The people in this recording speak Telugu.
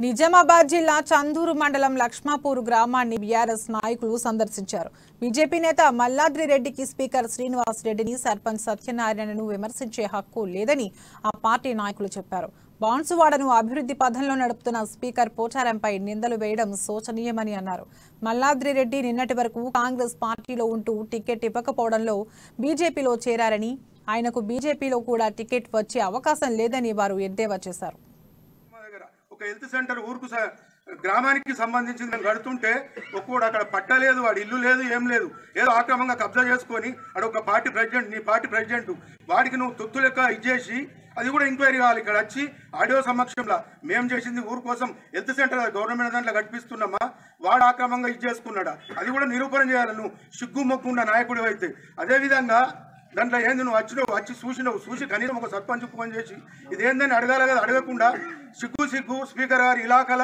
నిజామాబాద్ జిల్లా చందూరు మండలం లక్ష్మాపూర్ గ్రామాన్ని బీఆర్ఎస్ నాయకులు సందర్శించారు. బీజేపీ నేత మల్లాద్రి రెడ్డికి స్పీకర్ శ్రీనివాస్ రెడ్డిని, సర్పంచ్ సత్యనారాయణను విమర్శించే హక్కు లేదని ఆ పార్టీ నాయకులు చెప్పారు. బాన్సువాడను అభివృద్ధి పథంలో నడుపుతున్న స్పీకర్ పోచారంపై నిందలు వేయడం శోచనీయమని అన్నారు. మల్లాద్రి రెడ్డి నిన్నటి వరకు కాంగ్రెస్ పార్టీలో ఉంటూ టికెట్ ఇవ్వకపోవడంలో బీజేపీలో చేరారని, ఆయనకు బీజేపీలో కూడా టికెట్ వచ్చే అవకాశం లేదని వారు ఎద్దేవా చేశారు. ఒక హెల్త్ సెంటర్ ఊరుకు గ్రామానికి సంబంధించింది మేము కడుతుంటే ఒక్కోడు అక్కడ పట్టలేదు, వాడి ఇల్లు లేదు, ఏం లేదు, ఏదో ఆక్రమంగా కబ్జా చేసుకొని అడొక పార్టీ ప్రెసిడెంట్, నీ పార్టీ ప్రెసిడెంట్, వాడికి నువ్వు తొత్తు లెక్క ఇచ్చేసి అది కూడా ఎంక్వైరీ కావాలి. ఇక్కడ వచ్చి ఆడియో సమక్షంలో మేము చేసింది ఊరు కోసం హెల్త్ సెంటర్ గవర్నమెంట్ దాంట్లో కట్టిస్తున్నామా, వాడు ఆక్రమంగా ఇచ్చేసుకున్నాడా, అది కూడా నిరూపణ చేయాలి. నువ్వు సిగ్గు మొక్కున్న నాయకుడు అయితే. అదేవిధంగా దాంట్లో ఏంది, నువ్వు వచ్చి చూసి కనీసం ఒక సర్పంచ్ ఫోన్ చేసి ఇదేందని అడగాలి కదా. అడగకుండా సిగ్గు స్పీకర్ గారి ఇలాకాల